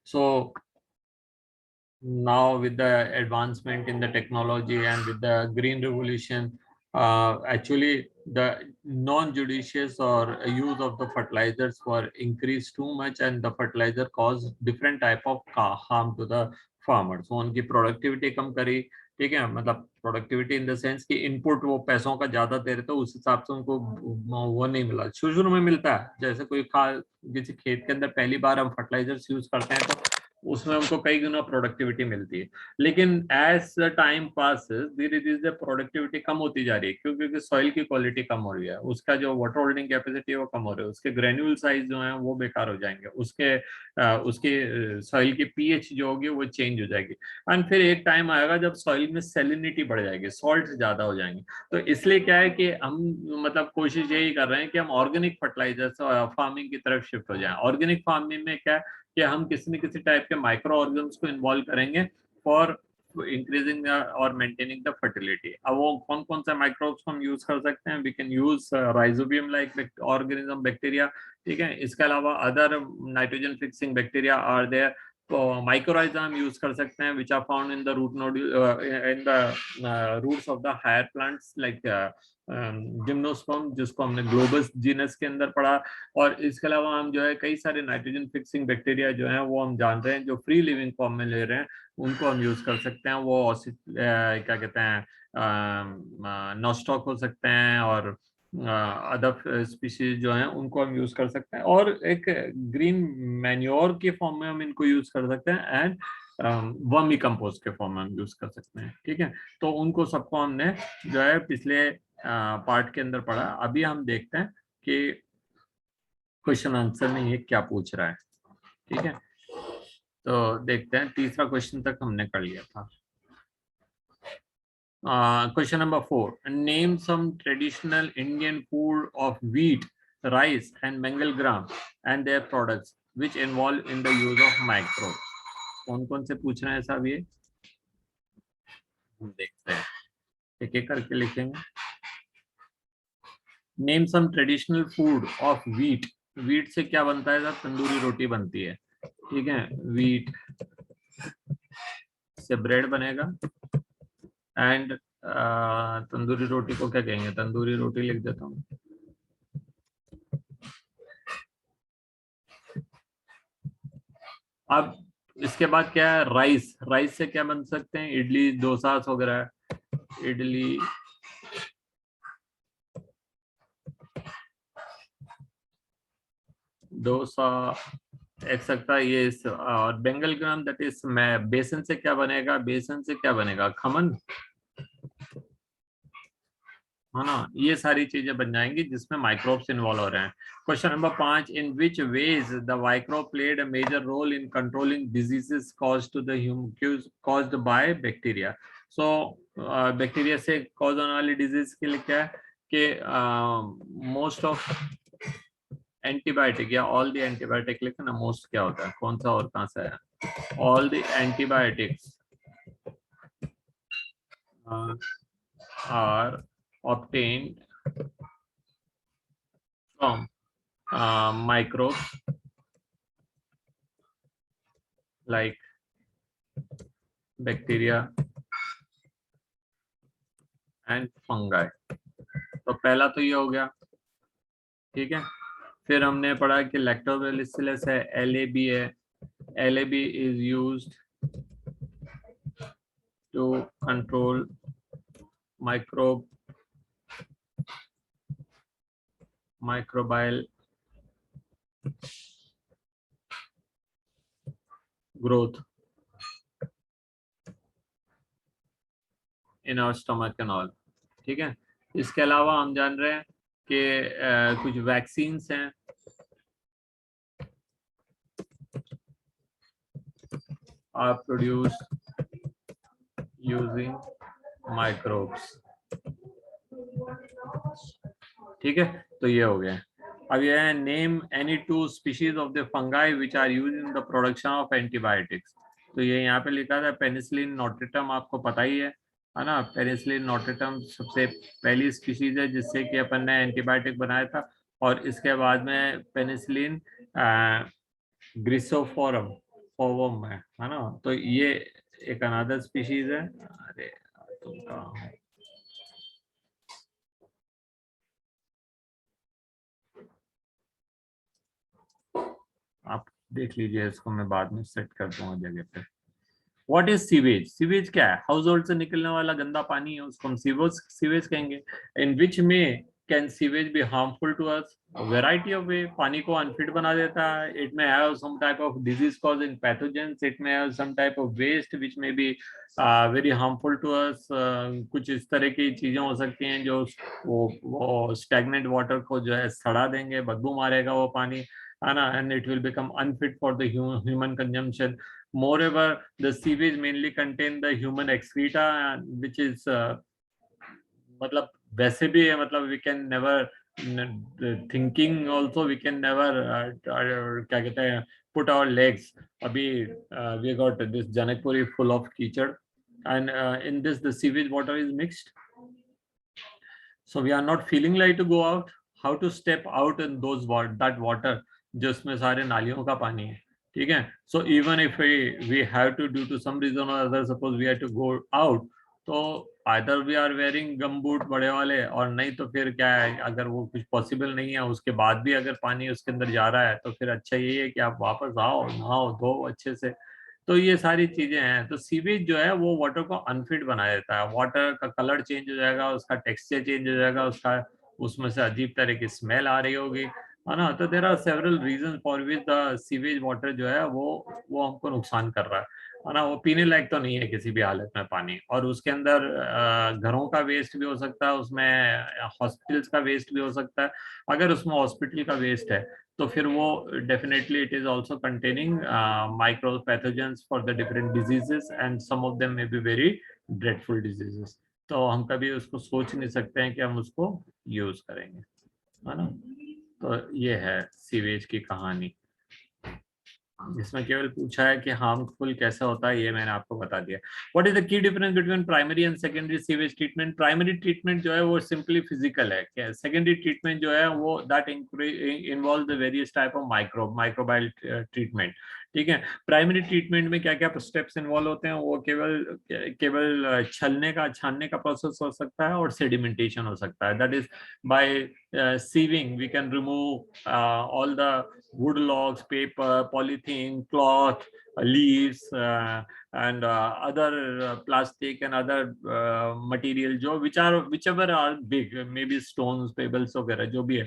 So now with the advancement in the technology and with the green revolution, actually the non-judicious or use of the fertilizers were increased too much, and the fertilizer caused different type of harm to the farmers. So उनकी productivity कम करी, ठीक है, मतलब productivity in the sense कि input वो पैसों का ज्यादा दे रहे, तो उस हिसाब से उनको वो नहीं मिला। शुरू में मिलता है, जैसे कोई किसी खेत के अंदर पहली बार हम फर्टिलाइजर्स यूज करते हैं तो उसमें हमको कई गुना प्रोडक्टिविटी मिलती है, लेकिन एज द टाइम पासेस धीरे धीरे प्रोडक्टिविटी कम होती जा रही है, क्योंकि सॉइल की क्वालिटी कम हो रही है, उसका जो वाटर होल्डिंग कैपेसिटी है वो कम हो रही है, उसके ग्रेन्यूल साइज जो है वो बेकार हो जाएंगे, उसकी सॉइल की पीएच जो होगी वो चेंज हो जाएगी, एंड फिर एक टाइम आएगा जब सॉइल में सेलिनिटी बढ़ जाएगी, सॉल्ट ज्यादा हो जाएंगे। तो इसलिए क्या है कि हम मतलब कोशिश यही कर रहे हैं कि हम ऑर्गेनिक फर्टिलाइजर्स फार्मिंग की तरफ शिफ्ट हो जाएं। ऑर्गेनिक फार्मिंग में क्या है कि हम किसी न किसी टाइप के माइक्रो ऑर्गेनिम्स को इन्वॉल्व करेंगे फॉर इंक्रीजिंग और मेंटेनिंग द फर्टिलिटी। अब वो कौन कौन से माइक्रोब्स को हम यूज कर सकते हैं? We can use rhizobium like organism bacteria, ठीक है। इसके अलावा other nitrogen fixing bacteria are there, mycorrhiza हम यूज कर सकते हैं which are found in the root node in the roots of the higher plants like gymnosperm, जिसको हमने ग्लोबस जीनस के अंदर पढ़ा। और इसके अलावा हम जो है कई सारे नाइट्रोजन फिक्सिंग बैक्टीरिया जो हैं वो हम जान रहे हैं, जो फ्री लिविंग फॉर्म में ले रहे हैं, उनको हम यूज कर सकते हैं। वो क्या कहते हैं, नॉस्टॉक हो सकते हैं, और अदर स्पीशीज जो हैं उनको हम यूज कर सकते हैं, और एक ग्रीन मैन्योर के फॉर्म में हम इनको यूज कर सकते हैं, एंड वर्मी कंपोस्ट के फॉर्म में हम यूज कर सकते हैं, ठीक है। तो उनको सबको हमने जो है पिछले पार्ट के अंदर पढ़ा। अभी हम देखते हैं कि क्वेश्चन आंसर में ये क्या पूछ रहा है, ठीक है। तो देखते हैं, तीसरा क्वेश्चन तक हमने कर लिया था। Question number 4. Name some traditional Indian food of wheat, rice, and bengal gram and their products which involve in the use of microbes. कौन कौन से पूछ रहे हैं साहब ये? हम देखते हैं, एक एक करके लिखेंगे। Name some traditional food of wheat. Wheat से क्या बनता है साहब? तंदूरी रोटी बनती है, ठीक है। wheat से ब्रेड बनेगा, एंड तंदूरी रोटी को क्या कहेंगे? तंदूरी रोटी लिख देता हूँ। अब इसके बाद क्या है? राइस। राइस से क्या बन सकते हैं? इडली, डोसा वगैरह। इडली, डोसा एक सकता है ये। और बेंगल ग्राम दैट इज, मैं बेसन से क्या बनेगा? बेसन से क्या बनेगा? खमन, है ना। ये सारी चीजें बन जाएंगी जिसमें माइक्रोब्स इन्वॉल्व हो रहे हैं। Question number 5. In which ways the microbe played a major role in controlling diseases caused to the caused by bacteria? So bacteria से कॉज होने वाली डिजीज के लिए क्या है कि मोस्ट ऑफ एंटीबायोटिक या ऑल द एंटीबायोटिक, लेकिन ना मोस्ट क्या होता है, कौन सा और कहां से है? All the antibiotics are obtained from microbes like bacteria and fungi. तो पहला तो ये हो गया, ठीक है। फिर हमने पढ़ा कि लैक्टोबैसिलस है, LAB है। LAB is used to control microbial growth in our stomach and all, ठीक है। इसके अलावा हम जान रहे हैं कि कुछ वैक्सीन्स हैं, are produced using microbes, ठीक है। तो ये हो गया। अब ये है name any 2 species of the fungi which are used in the production of antibiotics. तो ये यहाँ पे लिखा था पेनिसिलिन नोटिटम, आपको पता ही है ना। पेनिसिलिन नोटिटम सबसे पहली स्पीशीज है जिससे कि अपन ने एंटीबायोटिक बनाया था, और इसके बाद में पेनिसिलिन ग्रिसोफोरम, फॉर्म है ना। तो ये एक अनदर स्पीशीज है। अरे तुम कहाँ हो? आप देख लीजिए, इसको मैं बाद में सेट कर दूंगा जगह पे। What is sewage? सीवेज क्या है? हाउस होल्ड से निकलने वाला गंदा पानी है, उसको हम सीवेज सीवेज कहेंगे। In which may can sewage be harmful to us? Variety of way. पानी को अनफिट बना देता है। It may have some type of disease causing pathogens. It may have some type of waste which may be very harmful to us. कुछ इस तरह की चीजें हो सकती हैं जो वो स्टैग्नेंट वाटर को जो है सड़ा देंगे, बदबू मारेगा वो पानी, है ना, and it will become unfit for the human consumption. Moreover, the sewage mainly contain the human excreta, which is मतलब वैसे भी है, मतलब we can never thinking also we can never क्या कहते हैं put our legs. अभी we got this Janakpuri full of कीचड़, and in this the sewage water is mixed, so we are not feeling like to go out. How to step out in those that water जिसमें सारे नालियों का पानी है, ठीक है। So even if we have to due to some reason or other, suppose we have to go out, तो either we are wearing gumboot बड़े वाले, और नहीं तो फिर क्या है, अगर वो कुछ पॉसिबल नहीं है उसके बाद भी अगर पानी उसके अंदर जा रहा है, तो फिर अच्छा ये है कि आप वापस आओ, नहाओ धो अच्छे से। तो ये सारी चीजें हैं। तो सीवेज जो है वो वाटर को अनफिट बना देता है। वाटर का कलर चेंज हो जाएगा, उसका टेक्सचर चेंज हो जाएगा, उसका उसमें से अजीब तरह की स्मेल आ रही होगी, है ना। तो there are several reason for which the sewage water जो है वो हमको नुकसान कर रहा है ना। वो पीने लायक तो नहीं है किसी भी हालत में पानी। और उसके अंदर घरों का वेस्ट भी हो सकता है, उसमें हॉस्पिटल्स का वेस्ट भी हो सकता है। अगर उसमें हॉस्पिटल का वेस्ट है तो फिर वो definitely it is also containing micro pathogens for the different diseases, and some of them may be very dreadful diseases. तो हम कभी उसको सोच नहीं सकते हैं कि हम उसको यूज करेंगे, है ना। तो ये है सीवेज की कहानी। इसमें केवल पूछा है कि हार्मफुल कैसा होता है, ये मैंने आपको बता दिया। What is the key difference between primary and secondary sewage treatment? Primary treatment जो है वो सिंपली फिजिकल है। सेकेंडरी ट्रीटमेंट जो है वो that involve the various type of microbial treatment, ठीक है। प्राइमरी ट्रीटमेंट में क्या क्या स्टेप्स इन्वॉल्व होते हैं? वो केवल केवल छानने का प्रोसेस हो सकता है, और सेडिमेंटेशन हो सकता है। That is by sieving we can remove all the wood logs, paper, polythene, cloth, leaves, and other plastic and other material जो whichever are big, maybe stones, pebbles वगैरह जो भी है,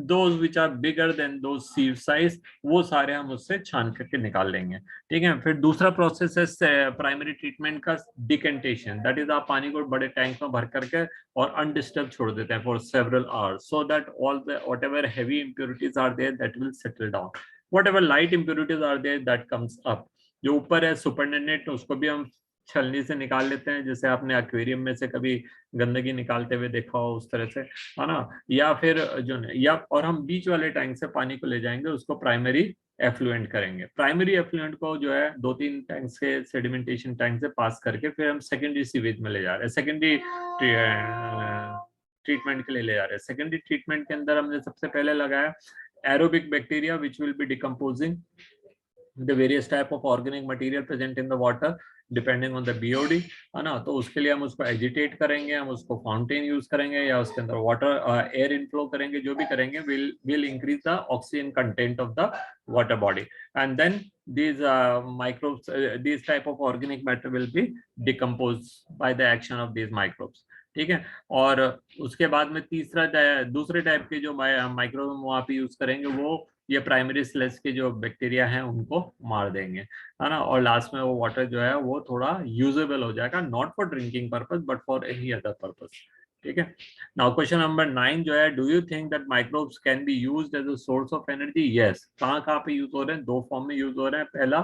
those which are bigger than those sieve size, वो सारे हम उससे छान करके निकाल लेंगे, ठीक है। फिर दूसरा प्रोसेस है प्राइमरी ट्रीटमेंट का, डिकेंटेशन। दैट इज आप पानी को बड़े टैंक में भर करके और अनडिस्टर्ब छोड़ देते हैं for several hours, so that all the whatever heavy impurities are there that will settle down, whatever light impurities are there that comes up. जो ऊपर है सुपरनेट, उसको भी हम छलनी से निकाल लेते हैं, जैसे आपने एक्वेरियम में से कभी गंदगी निकालते हुए देखा हो उस तरह से, है ना। या फिर जो या और हम बीच वाले टैंक से पानी को ले जाएंगे, उसको प्राइमरी एफ्लुएंट करेंगे। प्राइमरी एफ्लुएंट को जो है 2-3 टैंक से सेडिमेंटेशन टैंक से पास करके फिर हम सेकेंडरी सीवेज में ले जा रहे हैं, सेकेंडरी ट्रीटमेंट के लिए ले जा रहे हैं। सेकेंडरी ट्रीटमेंट के अंदर हमने सबसे पहले लगाया aerobic bacteria which will be decomposing the various type of organic material present in the water depending on the BOD, है ना। तो उसके लिए हम उसको एजिटेट करेंगे, हम उसको फाउंटेन यूज करेंगे, या उसके अंदर वाटर एयर इनफ्लो करेंगे, जो भी करेंगे will increase the oxygen content of the water body, and then these microbes, these type of organic matter will be decomposed by the action of these microbes, ठीक है। और उसके बाद में दूसरे टाइप के जो माइक्रोब हम वहाँ पे यूज करेंगे, वो ये प्राइमरी स्लेज के जो बैक्टीरिया हैं उनको मार देंगे, है ना। और लास्ट में वो वाटर जो है वो थोड़ा यूजेबल हो जाएगा, not for drinking purpose but for any other purpose, ठीक है। नाउ क्वेश्चन नंबर 9 जो है, do you think that microbes can be used as a source of energy? Yes. कहाँ पे यूज हो रहे हैं? 2 फॉर्म में यूज हो रहे हैं। पहला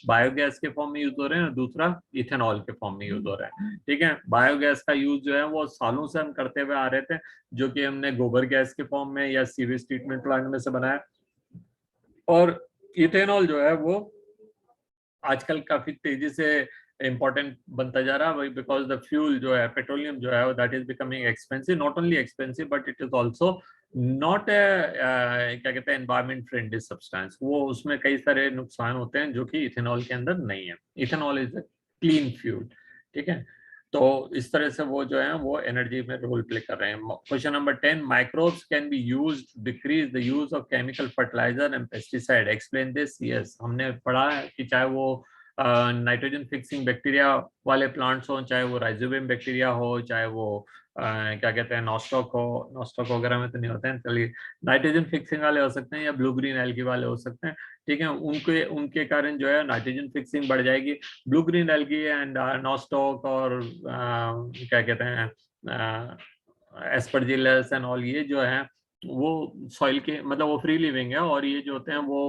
बायोगैस के फॉर्म में यूज हो रहे हैं, और दूसरा इथेनॉल के फॉर्म में यूज हो रहा है, ठीक है। बायोगैस का यूज जो है वो सालों से हम करते हुए आ रहे थे, जो कि हमने गोबर गैस के फॉर्म में या सीवेज ट्रीटमेंट प्लांट में से बनाया। और इथेनॉल जो है वो आजकल काफी तेजी से इम्पोर्टेंट बनता जा रहा है, बिकॉज द फ्यूल जो है पेट्रोलियम जो है that is becoming expensive, not only expensive but it is also not क्या कहते हैं एनवायरमेंट फ्रेंडली सब्सटेंस, वो उसमें कई सारे नुकसान होते हैं जो कि इथेनॉल के अंदर नहीं है। Ethanol is a clean fuel, ठीक है। तो इस तरह से वो जो है वो एनर्जी में रोल प्ले कर रहे हैं। Question number 10, microbes can be used to decrease the use of chemical fertiliser and pesticide, explain this. Yes, हमने पढ़ा है कि चाहे वो नाइट्रोजन फिक्सिंग बैक्टीरिया वाले प्लांट्स हो, चाहे वो राइजोबियम बैक्टीरिया हो, चाहे वो क्या कहते हैं नॉस्टॉक हो, नॉस्टॉक वगैरह में तो नहीं होते हैं, चलिए नाइट्रोजन फिक्सिंग वाले हो सकते हैं या ब्लू ग्रीन एल्गी वाले हो सकते हैं, ठीक है। उनके उनके कारण जो है नाइट्रोजन फिक्सिंग बढ़ जाएगी। Blue green algae and nostoc और क्या कहते हैं एस्परजिलस एंड ऑल, ये जो है वो सॉइल के मतलब वो फ्री लिविंग है, और ये जो होते हैं वो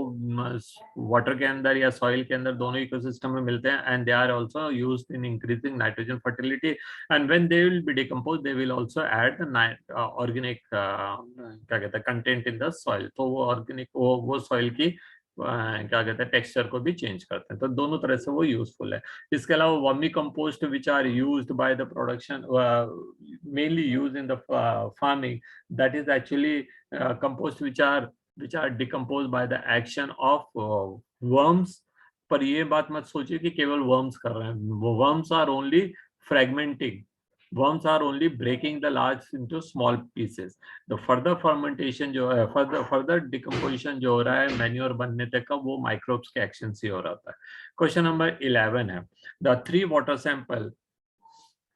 वाटर के अंदर या सॉइल के अंदर दोनों इकोसिस्टम में मिलते हैं, and they are also used in increasing nitrogen fertility, and when they will be decompose they will also add the organic क्या कहते हैं कंटेंट इन द सॉइल। तो वो ऑर्गेनिक वो सॉइल की क्या कहते हैं टेक्सचर को भी चेंज करते हैं, तो दोनों तरह से वो यूजफुल है। इसके अलावा vermicompost which are used by the production, mainly use in the farming, that is actually compost which are decomposed by the action of worms। पर ये बात मत सोचिए कि केवल वर्म्स कर रहे हैं, वो worms are only fragmenting, worms are only breaking the large into small pieces। the further fermentation जो है further decomposition जो हो रहा है मैन्योर बनने तक का, वो माइक्रोब्स के एक्शन से हो रहा है। क्वेश्चन नंबर 11 है, the 3 water sample,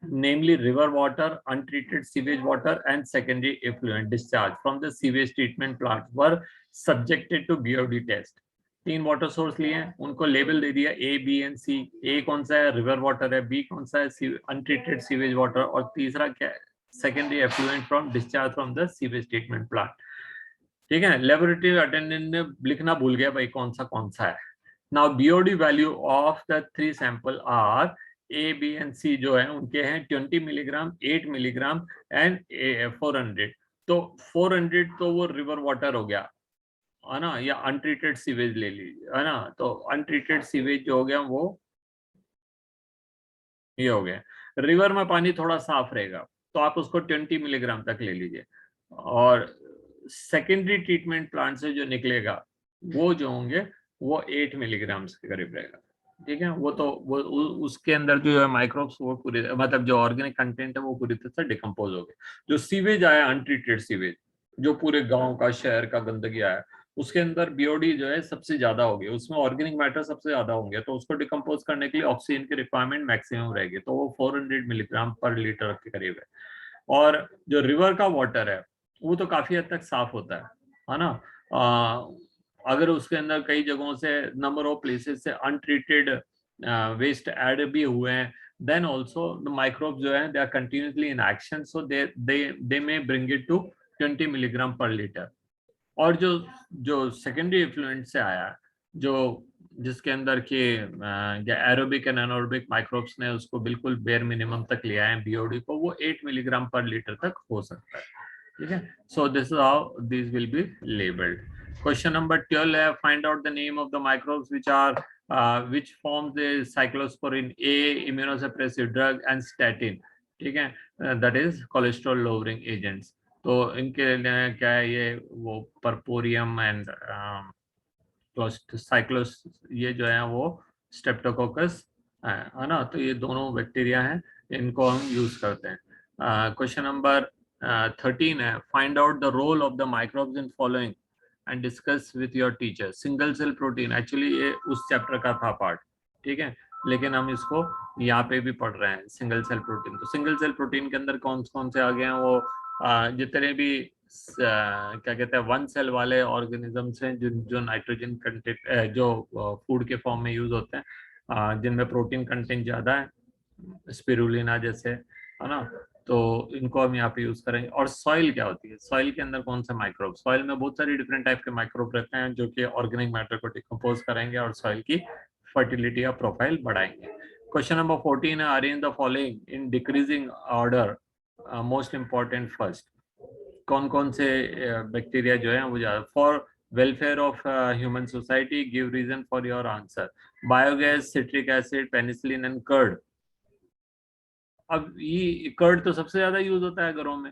namely river water, untreated sewage water and secondary effluent discharge from the sewage treatment plant were subjected to BOD test। 3 water source लिए हैं, उनको लेबल दे दिया A, B and C। A कौन सा है, river water है, B कौन सा है, अनट्रीटेड सीवेज वाटर, और तीसरा क्या है, secondary effluent from discharge from the sewage treatment plant, ठीक है। लेबोरेटरी अटेंडेंट ने लिखना भूल गया भाई कौन सा है। Now BOD value of the 3 sample are A, B and C जो है उनके हैं 20 मिलीग्राम, 8 मिलीग्राम एंड 400। तो 400 तो वो रिवर वाटर हो गया है ना, या अनट्रीटेड सीवेज ले लीजिए, है ना। तो अनट्रीटेड सीवेज जो हो गया वो ये हो गया। रिवर में पानी थोड़ा साफ रहेगा तो आप उसको 20 मिलीग्राम तक ले लीजिए, और सेकेंडरी ट्रीटमेंट प्लांट से जो निकलेगा वो जो होंगे वो 8 मिलीग्राम के करीब रहेगा, ठीक है। वो तो वो उसके अंदर जो है माइक्रोब्स वो पूरी मतलब जो ऑर्गेनिक कंटेंट है वो पूरी तरह से डिकम्पोज हो गए। जो सीवेज आया अनट्रीटेड सीवेज, जो पूरे गांव का शहर का गंदगी आया, उसके अंदर BOD जो है सबसे ज्यादा होगी, उसमें ऑर्गेनिक मैटर सबसे ज्यादा होंगे, तो उसको डिकम्पोज करने के लिए ऑक्सीजन की रिक्वायरमेंट मैक्सिमम रहेगी, तो वो 400 मिलीग्राम पर लीटर के करीब है। और जो रिवर का वाटर है वो तो काफी हद तक साफ होता है ना। अगर उसके अंदर कई जगहों से नंबर ऑफ प्लेसेस से अनट्रीटेड वेस्ट ऐड भी हुए हैं, देन ऑल्सो द माइक्रोब जो है they are continuously in action, so they may bring it to 20 milligram per litre. और जो जो सेकेंडरी इफ्लुएंट से आया है, जो जिसके अंदर के एरोबिक एंड एनारोबिक माइक्रोब्स ने उसको बिल्कुल बेयर मिनिमम तक लिया है BOD को, वो 8 मिलीग्राम पर लीटर तक हो सकता है, ठीक है। So this is how this will be labelled. Question number 12 है, find out the name of the microbes which are which forms the cyclosporin A, immunosuppressive drug and statin, ठीक है, that is cholesterol lowering agents। तो इनके लिए क्या है, ये वो परपोरियम एंड साइक्लोस, ये जो है वो स्ट्रेप्टोकोकस है ना, तो ये दोनों बैक्टीरिया हैं, इनको हम यूज करते हैं। क्वेश्चन नंबर 13 है, find out the role of the microbes in following and discuss with your teacher. Single cell protein, actually ये उस चैप्टर का था पार्ट, ठीक है, लेकिन हम इसको यहाँ पे भी पढ़ रहे हैं सिंगल सेल प्रोटीन। तो सिंगल सेल प्रोटीन के अंदर कौन कौन से आ गए हैं, वो जितने भी क्या कहते हैं वन सेल वाले ऑर्गेनिजम्स हैं जो नाइट्रोजन कंटेंट जो फूड के फॉर्म में यूज होते हैं, जिनमें प्रोटीन कंटेंट ज्यादा है, स्पिरुलिना जैसे, है ना, तो इनको हम यहाँ पे यूज करेंगे। और सॉइल क्या होती है, सॉइल के अंदर कौन सा माइक्रोब, सॉइल में बहुत सारी डिफरेंट टाइप के माइक्रोब रहते हैं जो कि ऑर्गेनिक मैटर को डिकम्पोज करेंगे और सॉइल की फर्टिलिटी या प्रोफाइल बढ़ाएंगे। क्वेश्चन नंबर 14 है, arrange the following in decreasing order, most important first. कौन कौन से बैक्टीरिया जो है वो ज्यादा, for welfare of human society, give reason for your answer. Biogas, citric acid, penicillin and curd. अब ये कर्ड तो सबसे ज्यादा यूज होता है घरों में,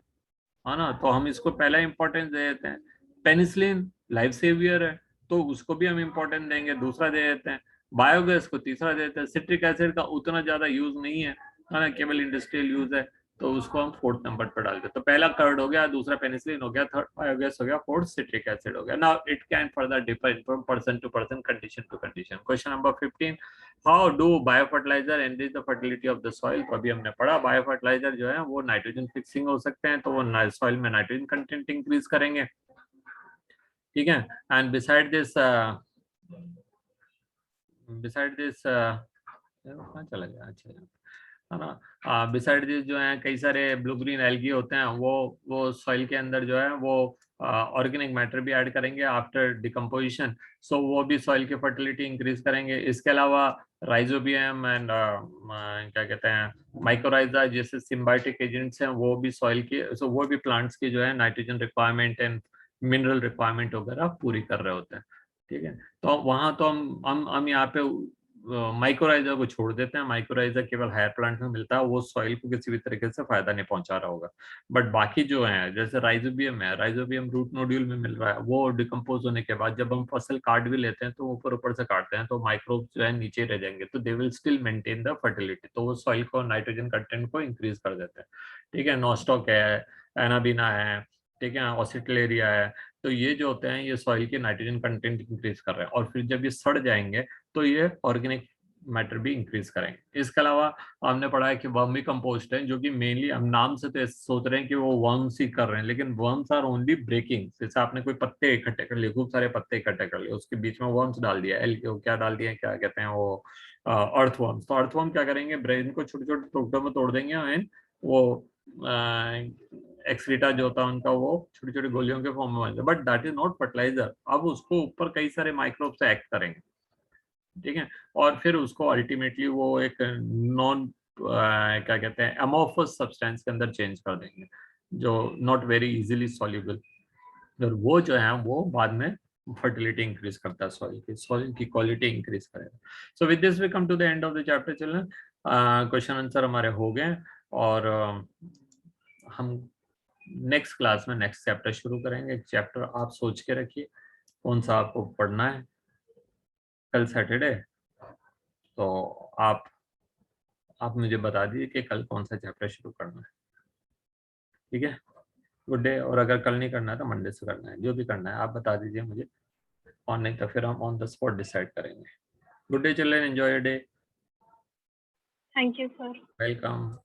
है ना, तो हम इसको पहला इंपॉर्टेंस दे देते हैं। पेनिसिलिन लाइफ सेवियर है तो उसको भी हम इंपॉर्टेंस देंगे, दूसरा दे देते हैं। बायोगैस को तीसरा दे देते हैं। सिट्रिक एसिड का उतना ज्यादा यूज नहीं है ना, केवल इंडस्ट्रियल यूज है, तो उसको हम फोर्थ नंबर पर डाल देते। तो पहला कर्ड हो गया, दूसरा पेनिसिलिन हो गया, थर्ड बायोगैस हो गया, फोर्थ सिट्रिक एसिड हो गया। Now it can further differ from person to person, condition to condition. Question number 15, how do bio fertiliser enrich the fertility of the soil. तो अभी हमने पढ़ा बायो फर्टिलाइजर जो है वो नाइट्रोजन फिक्सिंग हो सकते हैं, तो वो सॉइल में नाइट्रोजन कंटेंट इंक्रीज करेंगे, ठीक है। एंड बिसाइड दिस कहाँ चला गया, अच्छा है ना। बिसाइड दिस जो है कई सारे ब्लू ग्रीन एल्गी होते हैं, वो सॉइल के अंदर जो है वो ऑर्गेनिक मैटर भी ऐड करेंगे आफ्टर डिकम्पोजिशन, सो वो भी सॉइल की फर्टिलिटी इंक्रीज करेंगे। इसके अलावा राइजोबियम एंड क्या कहते हैं माइक्रोराइजा जैसे सिम्बायोटिक एजेंट्स हैं, वो भी सॉइल की, सो वो भी प्लांट्स की जो है nitrogen requirement and mineral requirement वगैरह पूरी कर रहे होते हैं, ठीक है। तो वहां तो हम यहाँ पे माइक्रोराइजा को छोड़ देते हैं। माइक्रोराइजा केवल हायर प्लांट में मिलता है, वो सॉइल को किसी भी तरीके से फायदा नहीं पहुंचा रहा होगा। बट बाकी जो है जैसे राइजोबियम है, राइजोबियम रूट नोड्यूल में मिल रहा है, वो डिकम्पोज होने के बाद जब हम फसल काट भी लेते हैं तो ऊपर ऊपर से काटते हैं तो माइक्रोब जो है नीचे रह जाएंगे, तो they will still maintain the fertility, तो वो सॉइल को नाइट्रोजन कंटेंट को इंक्रीज कर देते हैं, ठीक है। नॉस्टॉक है, एनाबीना है, ठीक है, ऑसिटलेरिया है, तो ये जो होते हैं ये सॉइल के नाइट्रोजन कंटेंट इंक्रीज कर रहे हैं, और फिर जब ये सड़ जाएंगे तो ये ऑर्गेनिक मैटर भी इंक्रीज करेंगे। इसके अलावा हमने पढ़ा है कि वर्मी कंपोस्ट है, जो कि मेनली हम नाम से तो सोच रहे हैं कि वो वर्म्स ही कर रहे हैं, लेकिन वर्म्स आर ओनली ब्रेकिंग। जैसे आपने कोई पत्ते इकट्ठे कर लिए, खूब सारे पत्ते इकट्ठे कर लिए, उसके बीच में वर्म्स डाल दिया, क्या डाल दिया, क्या कहते हैं वो अर्थवर्म्स। तो अर्थवर्म क्या करेंगे, ब्रेन को छोटे छोटे टुकड़ों में तोड़ देंगे एंड वो एक्सक्रीटा जो होता है उनका वो छोटी छोटी गोलियों के फॉर्म में बनता है, but that is not fertiliser. अब उसको ऊपर कई सारे माइक्रोब से एक्ट करेंगे, ठीक है, और फिर उसको अल्टीमेटली वो एक नॉन क्या कहते हैं अमोर्फस सब्सटेंस के अंदर चेंज कर देंगे, जो नॉट वेरी इजीली सॉल्युबल, और वो जो है वो बाद में फर्टिलिटी इंक्रीज करता है, सॉइल की क्वालिटी इंक्रीज करेगा। So with this we come to the end of the chapter. चलें, क्वेश्चन आंसर हमारे हो गए, और हम नेक्स्ट क्लास में नेक्स्ट चैप्टर शुरू करेंगे। एक चैप्टर आप सोच के रखिए कौन सा आपको पढ़ना है कल सैटरडे, तो आप मुझे बता दीजिए कि कल कौन सा चैप्टर शुरू करना है, ठीक है। गुड डे, और अगर कल नहीं करना है तो मंडे से करना है, जो भी करना है आप बता दीजिए मुझे, और नहीं तो फिर हम ऑन द स्पॉट डिसाइड करेंगे। Good day children, enjoy your day. Thank you sir. Welcome.